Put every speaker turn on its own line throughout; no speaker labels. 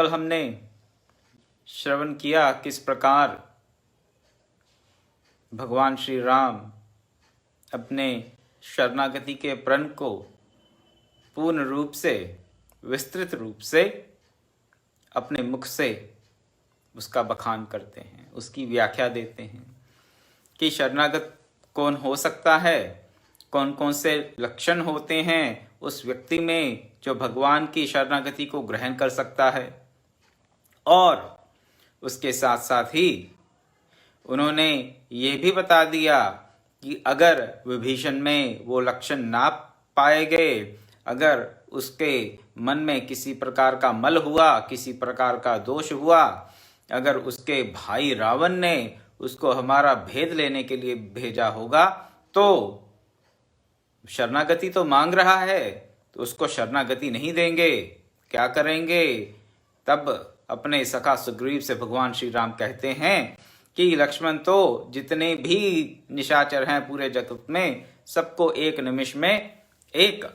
हमने श्रवण किया किस प्रकार भगवान श्री राम अपने शरणागति के प्रण को पूर्ण रूप से, विस्तृत रूप से अपने मुख से उसका बखान करते हैं, उसकी व्याख्या देते हैं कि शरणागत कौन हो सकता है, कौन कौन से लक्षण होते हैं उस व्यक्ति में जो भगवान की शरणागति को ग्रहण कर सकता है। और उसके साथ साथ ही उन्होंने ये भी बता दिया कि अगर विभीषण में वो लक्षण ना पाए गए, अगर उसके मन में किसी प्रकार का मल हुआ, किसी प्रकार का दोष हुआ, अगर उसके भाई रावण ने उसको हमारा भेद लेने के लिए भेजा होगा, तो शरणागति तो मांग रहा है तो उसको शरणागति नहीं देंगे। क्या करेंगे? तब अपने सखा सुग्रीव से भगवान श्री राम कहते हैं कि लक्ष्मण, तो जितने भी निशाचर हैं पूरे जगत में, सबको एक निमिष में, एक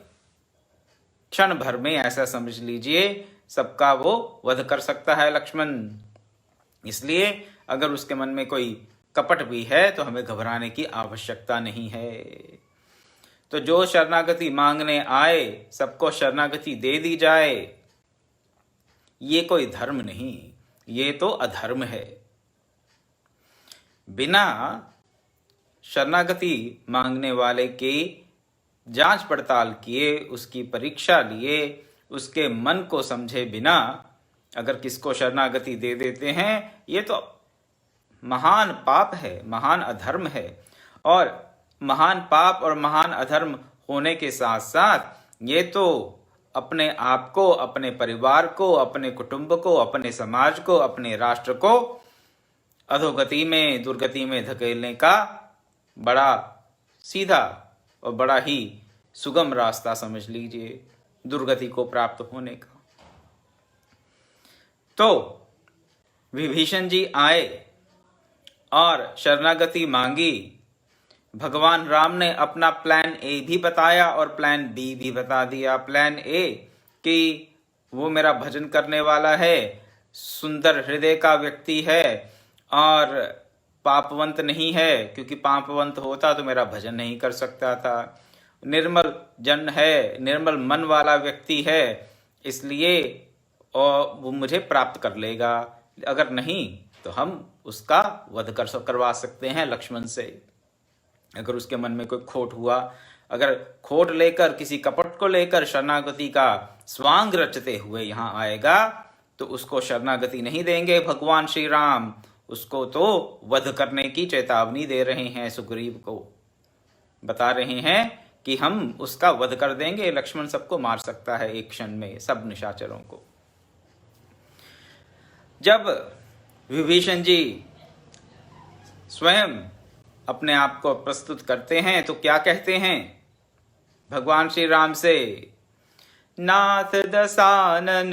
क्षण भर में ऐसा समझ लीजिए सबका वो वध कर सकता है लक्ष्मण। इसलिए अगर उसके मन में कोई कपट भी है तो हमें घबराने की आवश्यकता नहीं है। तो जो शरणागति मांगने आए सबको शरणागति दे दी जाए, ये कोई धर्म नहीं, ये तो अधर्म है। बिना शरणागति मांगने वाले की जांच पड़ताल किए, उसकी परीक्षा लिए, उसके मन को समझे बिना अगर किसको शरणागति दे देते हैं, ये तो महान पाप है, महान अधर्म है। और महान पाप और महान अधर्म होने के साथ साथ ये तो अपने आप को, अपने परिवार को, अपने कुटुंब को, अपने समाज को, अपने राष्ट्र को अधोगति में, दुर्गति में धकेलने का बड़ा सीधा और बड़ा ही सुगम रास्ता समझ लीजिए दुर्गति को प्राप्त होने का। तो विभीषण जी आए और शरणागति मांगी। भगवान राम ने अपना प्लान ए भी बताया और प्लान बी भी बता दिया। प्लान ए कि वो मेरा भजन करने वाला है, सुंदर हृदय का व्यक्ति है और पापवंत नहीं है, क्योंकि पापवंत होता तो मेरा भजन नहीं कर सकता था। निर्मल जन है, निर्मल मन वाला व्यक्ति है, इसलिए और वो मुझे प्राप्त कर लेगा। अगर नहीं तो हम उसका वध करवा सकते हैं लक्ष्मण से। अगर उसके मन में कोई खोट हुआ, अगर खोट लेकर, किसी कपट को लेकर शरणागति का स्वांग रचते हुए यहाँ आएगा, तो उसको शरणागति नहीं देंगे भगवान श्री राम। उसको तो वध करने की चेतावनी दे रहे हैं, सुग्रीव को बता रहे हैं कि हम उसका वध कर देंगे। लक्ष्मण सबको मार सकता है एक क्षण में, सब निशाचरों को। जब विभीषण जी स्वयं अपने आप को प्रस्तुत करते हैं तो क्या कहते हैं भगवान श्री राम से? नाथ दसानन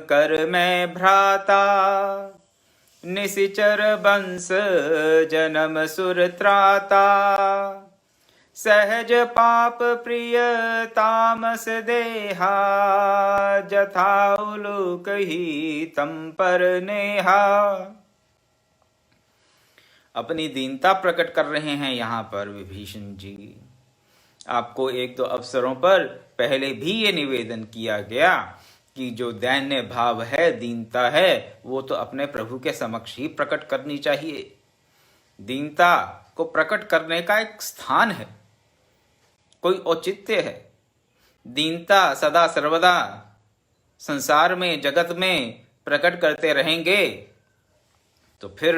कर मैं भ्राता, निशिचर वंश जन्म सुर त्राता, सहज पाप प्रिय तामस देहा, जथा उलूक ही तम पर नेहा। अपनी दीनता प्रकट कर रहे हैं यहाँ पर विभीषण जी। आपको एक दो अवसरों पर पहले भी ये निवेदन किया गया कि जो दैन्य भाव है, दीनता है, वो तो अपने प्रभु के समक्ष ही प्रकट करनी चाहिए। दीनता को प्रकट करने का एक स्थान है, कोई औचित्य है। दीनता सदा सर्वदा संसार में, जगत में प्रकट करते रहेंगे तो फिर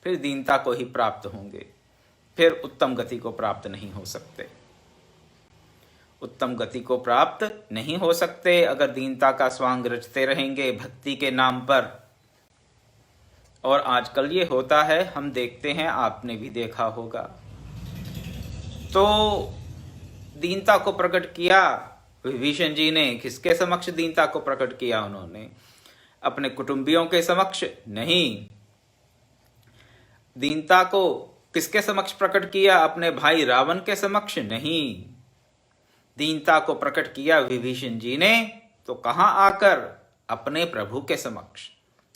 दीनता को ही प्राप्त होंगे, फिर उत्तम गति को प्राप्त नहीं हो सकते। उत्तम गति को प्राप्त नहीं हो सकते अगर दीनता का स्वांग रचते रहेंगे भक्ति के नाम पर। और आजकल ये होता है, हम देखते हैं, आपने भी देखा होगा। तो दीनता को प्रकट किया विभीषण जी ने। किसके समक्ष दीनता को प्रकट किया उन्होंने? अपने कुटुंबियों के समक्ष नहीं। दीनता को किसके समक्ष प्रकट किया? अपने भाई रावण के समक्ष नहीं। दीनता को प्रकट किया विभीषण जी ने तो कहां आकर? अपने प्रभु के समक्ष,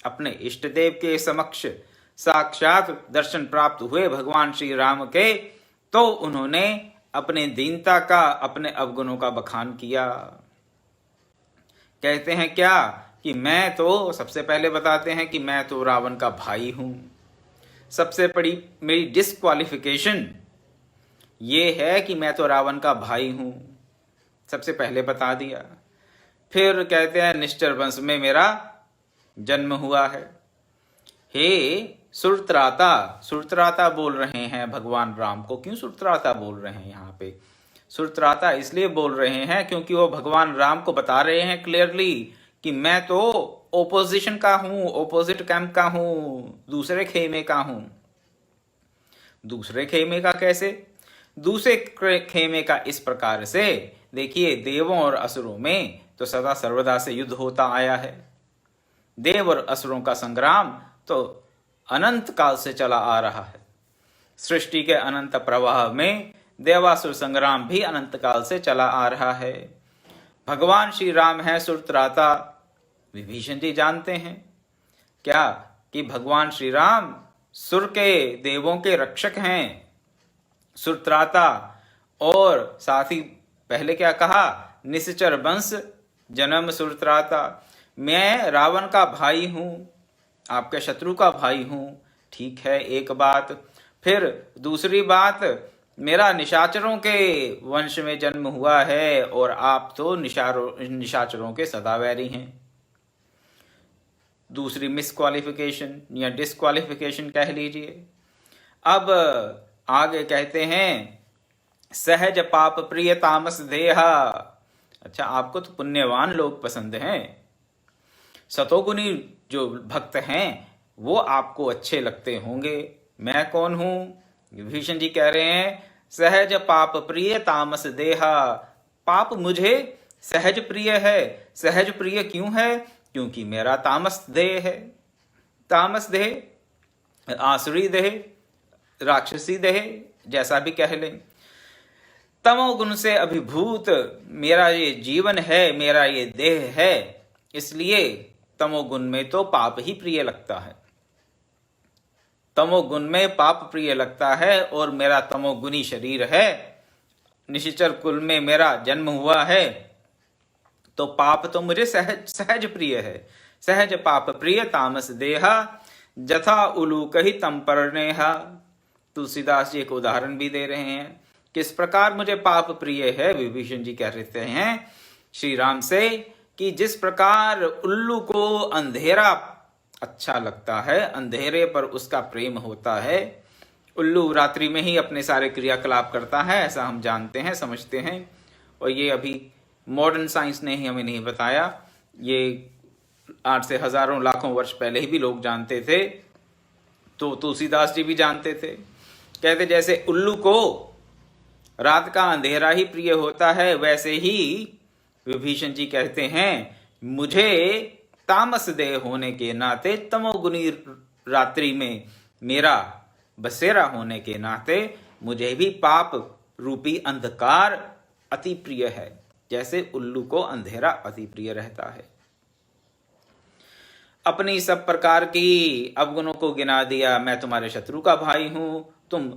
अपने इष्ट देव के समक्ष साक्षात दर्शन प्राप्त हुए भगवान श्री राम के, तो उन्होंने अपने दीनता का, अपने अवगुणों का बखान किया। कहते हैं क्या कि मैं तो, सबसे पहले बताते हैं कि मैं तो रावण का भाई हूं। सबसे बड़ी मेरी डिस्क्वालिफिकेशन ये है कि मैं तो रावण का भाई हूं, सबसे पहले बता दिया। फिर कहते हैं निश्चर वंश में मेरा जन्म हुआ है। हे सुरत्राता, सुरत्राता बोल रहे हैं भगवान राम को। क्यों सुरत्राता बोल रहे हैं यहाँ पे? सुरत्राता इसलिए बोल रहे हैं क्योंकि वो भगवान राम को बता रहे हैं क्लियरली कि मैं तो ओपोजिशन का हूं, ओपोजिट कैंप का हूं, दूसरे खेमे का हूं। दूसरे खेमे का कैसे? दूसरे खेमे का इस प्रकार से, देखिए देवों और असुरों में तो सदा सर्वदा से युद्ध होता आया है। देव और असुरों का संग्राम तो अनंत काल से चला आ रहा है। सृष्टि के अनंत प्रवाह में देवासुर संग्राम भी अनंत काल से चला आ रहा है। भगवान श्री राम है सुरत्राता। विभीषण जी जानते हैं क्या कि भगवान श्री राम सुर के, देवों के रक्षक हैं, सुरत्राता। और साथ ही पहले क्या कहा? निश्चर वंश जन्म सुरत्राता। मैं रावण का भाई हूं, आपके शत्रु का भाई हूं, ठीक है, एक बात। फिर दूसरी बात, मेरा निशाचरों के वंश में जन्म हुआ है और आप तो निशाचरों के सदावैरी हैं। दूसरी मिसक्वालिफिकेशन या डिस्क्वालिफिकेशन कह लीजिए। अब आगे कहते हैं सहज पाप प्रिय तामस देहा। अच्छा, आपको तो पुण्यवान लोग पसंद हैं, सतोगुनी जो भक्त हैं वो आपको अच्छे लगते होंगे। मैं कौन हूं? विभीषण जी कह रहे हैं सहज पाप प्रिय तामस देहा। पाप मुझे सहज प्रिय है। सहज प्रिय क्यों है? क्योंकि मेरा तामस देह है। तामस देह, आसुरी देह, राक्षसी देह, जैसा भी कह लें। तमोगुण से अभिभूत मेरा ये जीवन है, मेरा ये देह है, इसलिए तमोगुण में तो पाप ही प्रिय लगता है। तमोगुण में पाप प्रिय लगता है और मेरा तमोगुणी शरीर है। निशाचर कुल में मेरा जन्म हुआ है, तो पाप तो मुझे सहज प्रिय है। सहज पाप प्रिय तामस देहा जथा उलूक ही तम परनेहा। तुलसीदास जी एक उदाहरण भी दे रहे हैं किस प्रकार मुझे पाप प्रिय है। विभीषण जी कह रहे हैं श्री राम से कि जिस प्रकार उल्लू को अंधेरा अच्छा लगता है, अंधेरे पर उसका प्रेम होता है। उल्लू रात्रि में ही अपने सारे क्रियाकलाप करता है, ऐसा हम जानते हैं, समझते हैं। और ये अभी मॉडर्न साइंस ने ही हमें नहीं बताया, ये आज से हजारों लाखों वर्ष पहले ही भी लोग जानते थे। तो तुलसीदास जी भी जानते थे। कहते जैसे उल्लू को रात का अंधेरा ही प्रिय होता है, वैसे ही विभीषण जी कहते हैं मुझे तामस देह होने के नाते, तमोगुनी रात्रि में मेरा बसेरा होने के नाते मुझे भी पाप रूपी अंधकार अति प्रिय है, जैसे उल्लू को अंधेरा अति प्रिय रहता है। अपनी सब प्रकार की अवगुणों को गिना दिया। मैं तुम्हारे शत्रु का भाई हूं। तुम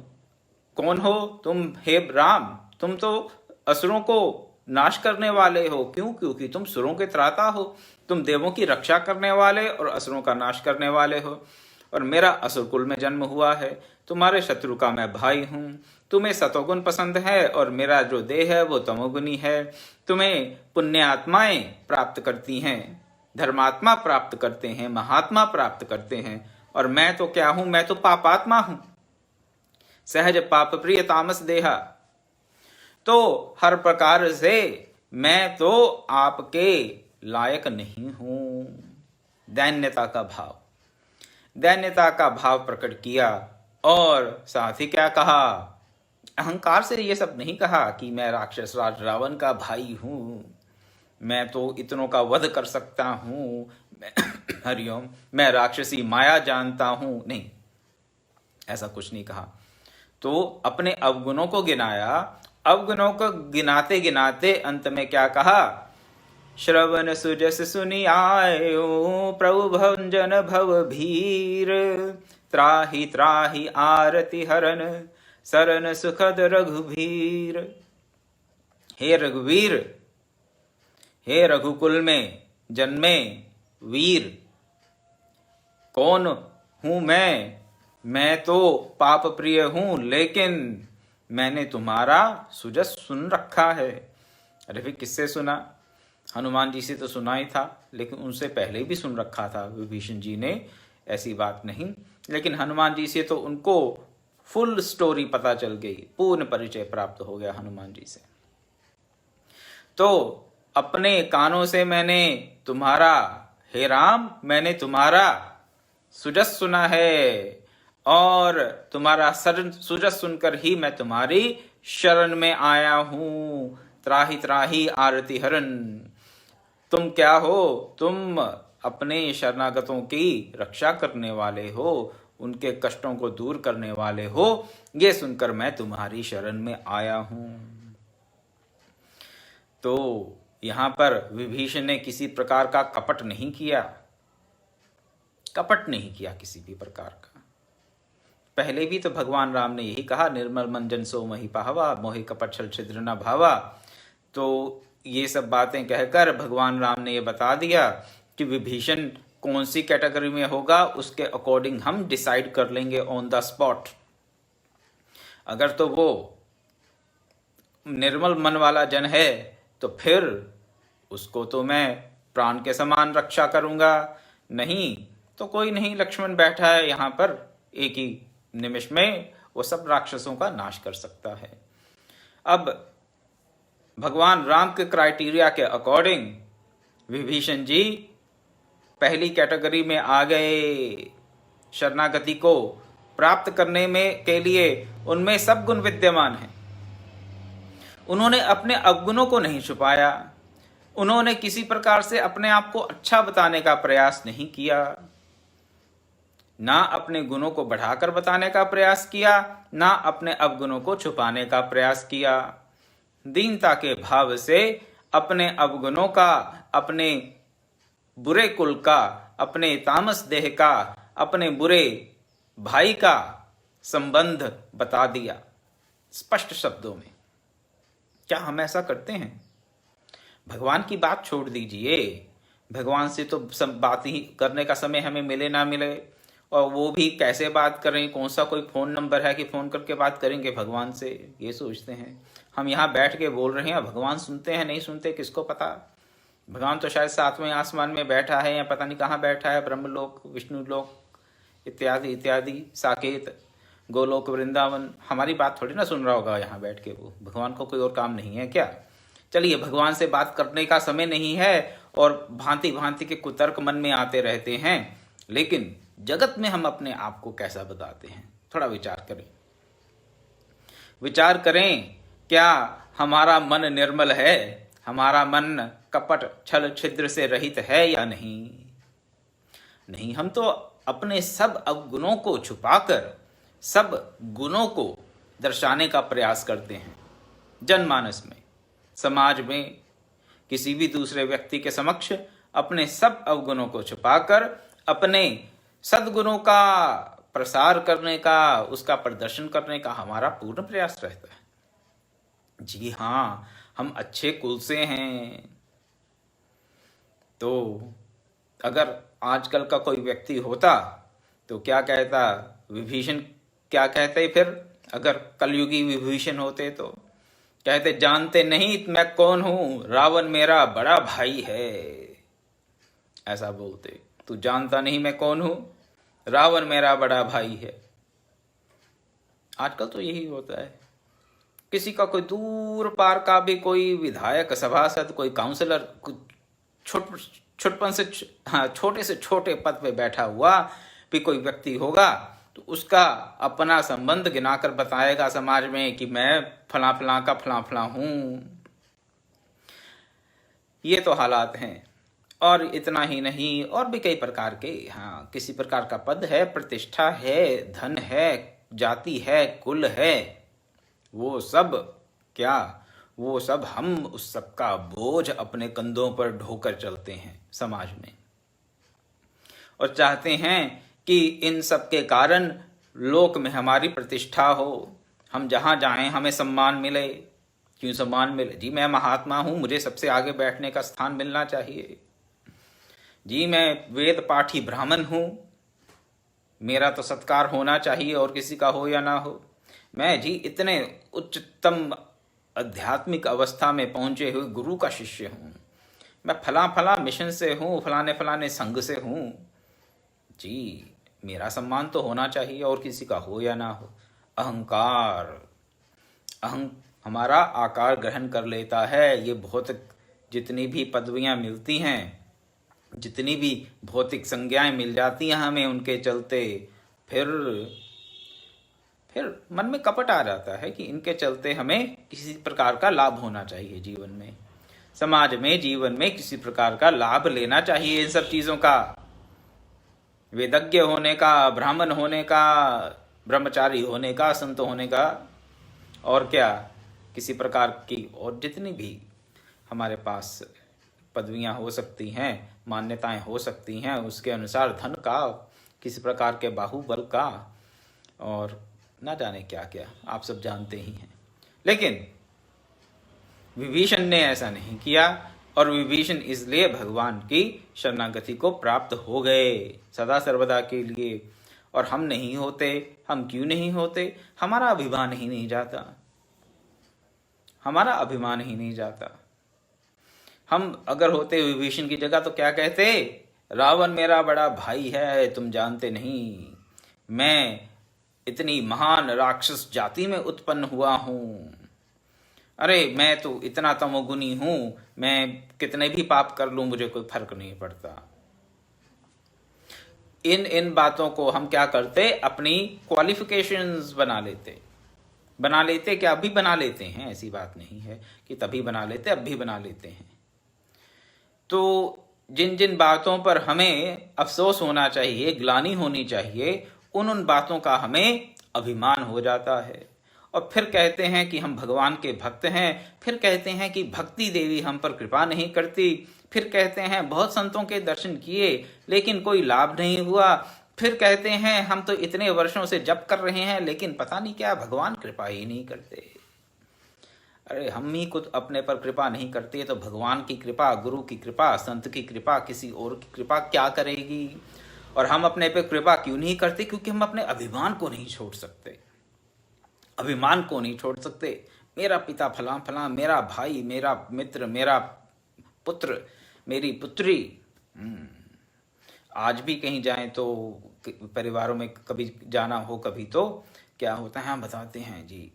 कौन हो? तुम हे राम, तुम तो असुरों को नाश करने वाले हो। क्यों? क्योंकि तुम सुरों के त्राता हो। तुम देवों की रक्षा करने वाले और असुरों का नाश करने वाले हो। और मेरा असुर कुल में जन्म हुआ है। तुम्हारे शत्रु का मैं भाई हूं। तुम्हें सतोगुण पसंद है और मेरा जो देह है वो तमोगुनी है। तुम्हें पुण्य आत्माएं प्राप्त करती हैं, धर्मात्मा प्राप्त करते हैं, महात्मा प्राप्त करते हैं। और मैं तो क्या हूं? मैं तो पापात्मा हूं। सहज पाप प्रिय तामस देहा। तो हर प्रकार से मैं तो आपके लायक नहीं हूं। दैन्यता का भाव, दैन्यता का भाव प्रकट किया। और साथ ही क्या कहा? अहंकार से ये सब नहीं कहा कि मैं राक्षस राज रावण का भाई हूं, मैं तो इतनों का वध कर सकता हूं, हरिओम, मैं राक्षसी माया जानता हूं। नहीं, ऐसा कुछ नहीं कहा। तो अपने अवगुणों को गिनाया। अवगुणों को गिनाते गिनाते अंत में क्या कहा श्रवण सुजस सुनि आयो, प्रभु भंजन भव भीर। त्राहि त्राहि आरति हरन, सरन सुखद रघुवीर। हे रघुवीर, हे रघुकुल में जन्मे वीर। कौन हूं मैं तो पाप प्रिय हूं, लेकिन मैंने तुम्हारा सुजस सुन रखा है। अरे फिर किससे सुना? हनुमान जी से तो सुना ही था, लेकिन उनसे पहले भी सुन रखा था विभीषण जी ने, ऐसी बात नहीं। लेकिन हनुमान जी से तो उनको फुल स्टोरी पता चल गई, पूर्ण परिचय प्राप्त हो गया हनुमान जी से। तो अपने कानों से मैंने तुम्हारा, हे राम, मैंने तुम्हारा सुजस सुना है, और तुम्हारा सुजस सुनकर ही मैं तुम्हारी शरण में आया हूं। त्राहि त्राहि आरति हरन। तुम क्या हो? तुम अपने शरणागतों की रक्षा करने वाले हो, उनके कष्टों को दूर करने वाले हो। ये सुनकर मैं तुम्हारी शरण में आया हूं। तो यहां पर विभीषण ने किसी प्रकार का कपट नहीं किया, कपट नहीं किया किसी भी प्रकार का। पहले भी तो भगवान राम ने यही कहा, निर्मल मन जन सो मही पाहवा, मोहि कपट छल छिद्र न भावा। तो ये सब बातें कहकर भगवान राम ने ये बता दिया कि विभीषण कौन सी कैटेगरी में होगा, उसके अकॉर्डिंग हम डिसाइड कर लेंगे ऑन द स्पॉट। अगर तो वो निर्मल मन वाला जन है तो फिर उसको तो मैं प्राण के समान रक्षा करूंगा, नहीं तो कोई नहीं, लक्ष्मण बैठा है यहाँ पर, एक ही निमिष में वो सब राक्षसों का नाश कर सकता है। अब भगवान राम के क्राइटेरिया के अकॉर्डिंग विभीषण जी पहली कैटेगरी में आ गए। शरणागति को प्राप्त करने में के लिए उनमें सब गुण विद्यमान हैं। उन्होंने अपने अवगुणों को नहीं छुपाया, उन्होंने किसी प्रकार से अपने आप को अच्छा बताने का प्रयास नहीं किया, ना अपने गुणों को बढ़ाकर बताने का प्रयास किया, ना अपने अवगुणों को छुपाने का प्रयास किया। दीनता के भाव से अपने अवगुणों का, अपने बुरे कुल का, अपने तामस देह का, अपने बुरे भाई का संबंध बता दिया स्पष्ट शब्दों में। क्या हम ऐसा करते हैं? भगवान की बात छोड़ दीजिए, भगवान से तो सब बात ही करने का समय हमें मिले ना मिले, और वो भी कैसे बात करें, कौन सा कोई फोन नंबर है कि फोन करके बात करेंगे भगवान से, ये सोचते हैं। हम यहाँ बैठ के बोल रहे हैं, भगवान सुनते हैं नहीं सुनते किसको पता। भगवान तो शायद सातवें आसमान में बैठा है, या पता नहीं कहाँ बैठा है, ब्रह्मलोक, विष्णुलोक इत्यादि इत्यादि, साकेत, गोलोक, वृंदावन। हमारी बात थोड़ी ना सुन रहा होगा यहाँ बैठ के वो। भगवान को कोई और काम नहीं है क्या? चलिए, भगवान से बात करने का समय नहीं है, और भांति भांति के कुतर्क मन में आते रहते हैं, लेकिन जगत में हम अपने आप को कैसा बताते हैं, थोड़ा विचार करें। विचार करें, क्या हमारा मन निर्मल है? हमारा मन कपट छल छिद्र से रहित है या नहीं? नहीं, हम तो अपने सब अवगुणों को छुपाकर सब गुणों को दर्शाने का प्रयास करते हैं। जनमानस में, समाज में, किसी भी दूसरे व्यक्ति के समक्ष अपने सब अवगुणों को छुपाकर अपने सद्गुणों का प्रसार करने का, उसका प्रदर्शन करने का हमारा पूर्ण प्रयास रहता है। जी हाँ, हम अच्छे कुल से हैं। तो अगर आजकल का कोई व्यक्ति होता तो क्या कहता? विभीषण क्या कहते फिर? अगर कलयुगी विभीषण होते तो कहते, जानते नहीं मैं कौन हूं, रावण मेरा बड़ा भाई है। ऐसा बोलते, तू जानता नहीं मैं कौन हूं, रावण मेरा बड़ा भाई है। आजकल तो यही होता है। किसी का कोई दूर पार का भी कोई विधायक, सभासद, कोई काउंसलर, छोटे से छोटे पद पे बैठा हुआ भी कोई व्यक्ति होगा, तो उसका अपना संबंध गिनाकर बताएगा समाज में कि मैं फला फला का फला फला हूं। ये तो हालात हैं। और इतना ही नहीं, और भी कई प्रकार के, हाँ, किसी प्रकार का पद है, प्रतिष्ठा है, धन है, जाति है, कुल है, वो सब क्या, वो सब हम उस सब का बोझ अपने कंधों पर ढोकर चलते हैं समाज में, और चाहते हैं कि इन सब के कारण लोक में हमारी प्रतिष्ठा हो, हम जहाँ जाएं हमें सम्मान मिले। क्यों सम्मान मिले? जी मैं महात्मा हूँ, मुझे सबसे आगे बैठने का स्थान मिलना चाहिए। जी मैं वेद पाठी ब्राह्मण हूँ, मेरा तो सत्कार होना चाहिए और किसी का हो या ना हो। मैं जी इतने उच्चतम आध्यात्मिक अवस्था में पहुंचे हुए गुरु का शिष्य हूँ, मैं फला फला मिशन से हूँ, फलाने फलाने संघ से हूँ। जी मेरा सम्मान तो होना चाहिए और किसी का हो या ना हो। अहंकार, हमारा आकार ग्रहण कर लेता है। ये भौतिक जितनी भी पदवियां मिलती हैं, जितनी भी भौतिक संज्ञाएं मिल जाती हैं हमें, उनके चलते फिर मन में कपट आ जाता है कि इनके चलते हमें किसी प्रकार का लाभ होना चाहिए जीवन में, समाज में, जीवन में किसी प्रकार का लाभ लेना चाहिए इन सब चीजों का, वेदज्ञ होने का, ब्राह्मण होने का, ब्रह्मचारी होने का, संत होने का, और क्या, किसी प्रकार की और जितनी भी हमारे पास पदवियां हो सकती हैं, मान्यताएं हो सकती हैं, उसके अनुसार धन का, किसी प्रकार के बाहुबल का, और ना जाने क्या क्या, आप सब जानते ही हैं। लेकिन विभीषण ने ऐसा नहीं किया, और विभीषण इसलिए भगवान की शरणागति को प्राप्त हो गए सदा सर्वदा के लिए। और हम नहीं होते, हम क्यों नहीं होते? हमारा अभिमान ही नहीं जाता, हमारा अभिमान ही नहीं जाता। हम अगर होते विभीषण की जगह तो क्या कहते? रावण मेरा बड़ा भाई है, तुम जानते नहीं, मैं इतनी महान राक्षस जाति में उत्पन्न हुआ हूं। अरे मैं तो इतना तमोगुनी हूं, मैं कितने भी पाप कर लूं मुझे कोई फर्क नहीं पड़ता। इन बातों को हम क्या करते? अपनी क्वालिफिकेशंस बना लेते क्या, अभी बना लेते हैं, ऐसी बात नहीं है कि तभी बना लेते, अब भी बना लेते हैं। तो जिन जिन बातों पर हमें अफसोस होना चाहिए, ग्लानि होनी चाहिए, उन बातों का हमें अभिमान हो जाता है। और फिर कहते हैं कि हम भगवान के भक्त हैं, फिर कहते हैं कि भक्ति देवी हम पर कृपा नहीं करती, फिर कहते हैं बहुत संतों के दर्शन किए लेकिन कोई लाभ नहीं हुआ, फिर कहते हैं हम तो इतने वर्षों से जप कर रहे हैं लेकिन पता नहीं क्या भगवान कृपा ही नहीं करते। अरे हम ही खुद अपने पर कृपा नहीं करते तो भगवान की कृपा, गुरु की कृपा, संत की कृपा, किसी और की कृपा क्या करेगी? और हम अपने पे कृपा क्यों नहीं करते? क्योंकि हम अपने अभिमान को नहीं छोड़ सकते, अभिमान को नहीं छोड़ सकते। मेरा पिता फला फला, मेरा भाई, मेरा मित्र, मेरा पुत्र, मेरी पुत्री। आज भी कहीं जाएं तो परिवारों में कभी जाना हो, कभी तो क्या होता है, हम बताते हैं जी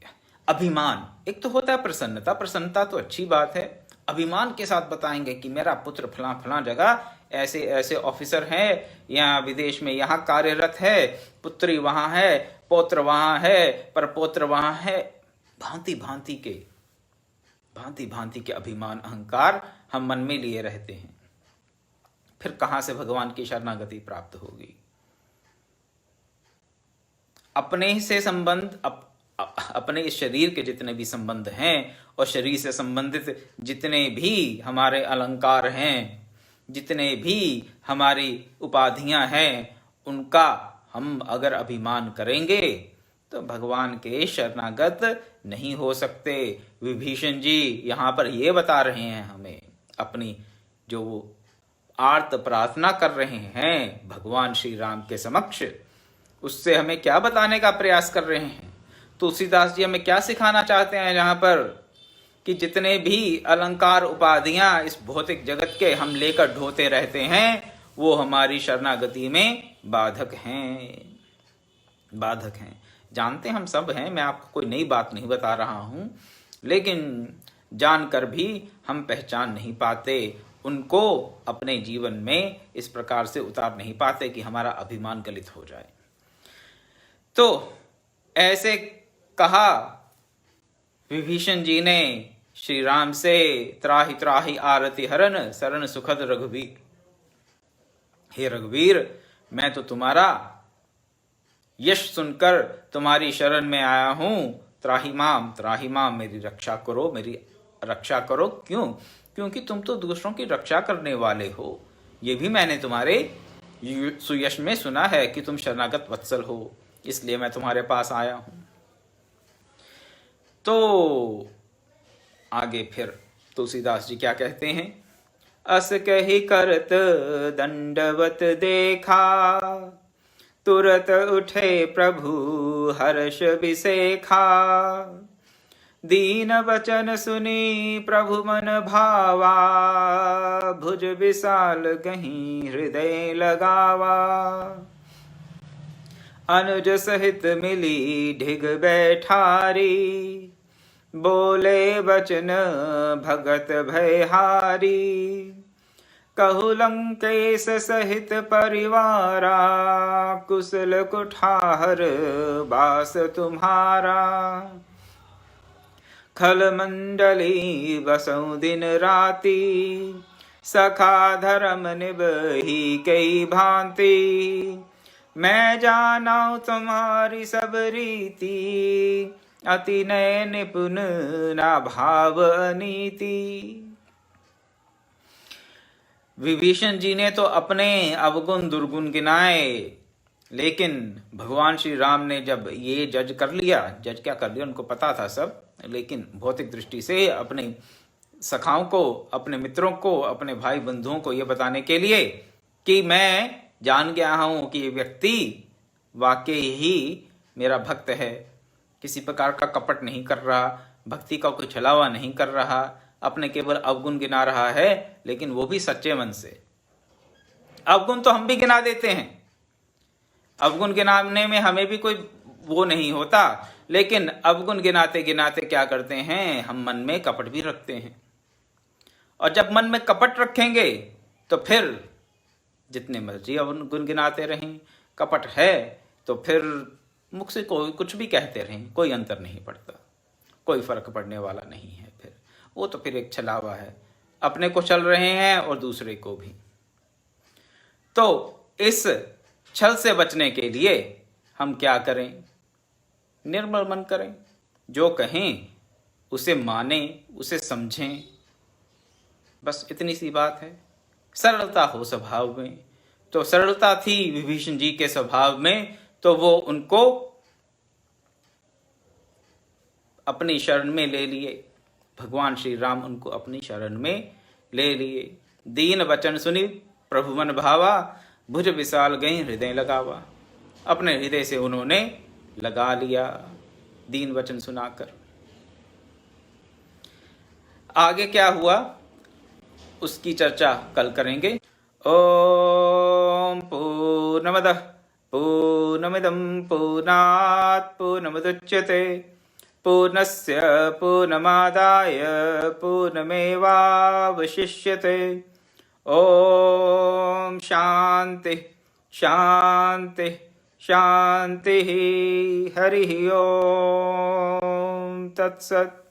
अभिमान। एक तो होता है प्रसन्नता, प्रसन्नता तो अच्छी बात है, अभिमान के साथ बताएंगे कि मेरा पुत्र फला फला जगह ऐसे ऐसे ऑफिसर है, यहाँ विदेश में यहाँ कार्यरत है, पुत्री वहां है, पौत्र वहां है, परपौत्र वहां है। भांति भांति के अभिमान, अहंकार हम मन में लिए रहते हैं। फिर कहां से भगवान की शरणागति प्राप्त होगी? अपने से संबंध, अपने इस शरीर के जितने भी संबंध हैं और शरीर से संबंधित जितने भी हमारे अलंकार हैं, जितने भी हमारी उपाधियां हैं, उनका हम अगर अभिमान करेंगे तो भगवान के शरणागत नहीं हो सकते। विभीषण जी यहाँ पर ये बता रहे हैं हमें, अपनी जो आर्त प्रार्थना कर रहे हैं भगवान श्री राम के समक्ष, उससे हमें क्या बताने का प्रयास कर रहे हैं? तुलसीदास जी हमें क्या सिखाना चाहते हैं यहाँ पर? कि जितने भी अलंकार उपाधियां इस भौतिक जगत के हम लेकर ढोते रहते हैं, वो हमारी शरणागति में बाधक हैं, बाधक हैं। जानते हम सब हैं, मैं आपको कोई नई बात नहीं बता रहा हूं, लेकिन जानकर भी हम पहचान नहीं पाते उनको, अपने जीवन में इस प्रकार से उतार नहीं पाते कि हमारा अभिमान गलित हो जाए। तो ऐसे कहा विभीषण जी ने श्री राम से, त्राहि त्राहि आरति हरन, शरण सुखद रघुवीर। हे रघुवीर, मैं तो तुम्हारा यश सुनकर तुम्हारी शरण में आया हूं, त्राहि माम, मेरी रक्षा करो, मेरी रक्षा करो। क्यों? क्योंकि तुम तो दूसरों की रक्षा करने वाले हो। ये भी मैंने तुम्हारे सुयश में सुना है कि तुम शरणागत वत्सल हो, इसलिए मैं तुम्हारे पास आया हूं। तो आगे फिर तुलसीदास जी क्या कहते हैं? अस कही करत दंडवत देखा, तुरत उठे प्रभु हर्ष बिसेखा। दीन वचन सुनी प्रभु मन भावा, भुज विशाल गहीं हृदय लगावा। अनुज सहित मिली ढिग बैठारी, बोले वचन भगत भयहारी। कहु लंकेश सहित परिवारा, कुशल कुठार बास तुम्हारा। खल मंडली बसौ दिन राती, सखा धर्म निबही कई भांति। मैं जानाऊ तुम्हारी सब रीति, अति नय निपुण ना भाव अनीति। विभीषण जी ने तो अपने अवगुण दुर्गुण गिनाए, लेकिन भगवान श्री राम ने जब ये जज कर लिया, जज क्या कर लिया उनको पता था सब, लेकिन भौतिक दृष्टि से अपने सखाओं को, अपने मित्रों को, अपने भाई बंधुओं को ये बताने के लिए कि मैं जान गया हूं कि ये व्यक्ति वाकई ही मेरा भक्त है, किसी प्रकार का कपट नहीं कर रहा, भक्ति का कोई छलावा नहीं कर रहा, अपने केवल अवगुण गिना रहा है, लेकिन वो भी सच्चे मन से। अवगुण तो हम भी गिना देते हैं, अवगुण गिनाने में हमें भी कोई वो नहीं होता, लेकिन अवगुण गिनाते गिनाते क्या करते हैं, हम मन में कपट भी रखते हैं। और जब मन में कपट रखेंगे तो फिर जितने मर्जी अवगुण गिनाते रहें, कपट है तो फिर मुख से कोई कुछ भी कहते रहें, कोई अंतर नहीं पड़ता, कोई फर्क पड़ने वाला नहीं है। फिर वो तो फिर एक छलावा है, अपने को चल रहे हैं और दूसरे को भी। तो इस छल से बचने के लिए हम क्या करें? निर्मल मन करें, जो कहें उसे माने, उसे समझें, बस इतनी सी बात है। सरलता हो स्वभाव में, तो सरलता थी विभीषण जी के स्वभाव में, तो वो उनको अपनी शरण में ले लिए। भगवान श्री राम उनको अपनी शरण में ले लिए। दीन वचन सुनी प्रभु मन भावा, भुज विशाल गई हृदय लगावा। अपने हृदय से उन्होंने लगा लिया दीन वचन सुनाकर। आगे क्या हुआ उसकी चर्चा कल करेंगे। ओम पूर्णमदः पूर्णमिदं पूर्णात् पूर्णमुदच्यते, पूर्णस्य पूर्णमादाय पूर्णमेवावशिष्यते। ओम शांति शांति शांति। हरि ओम तत्सत्।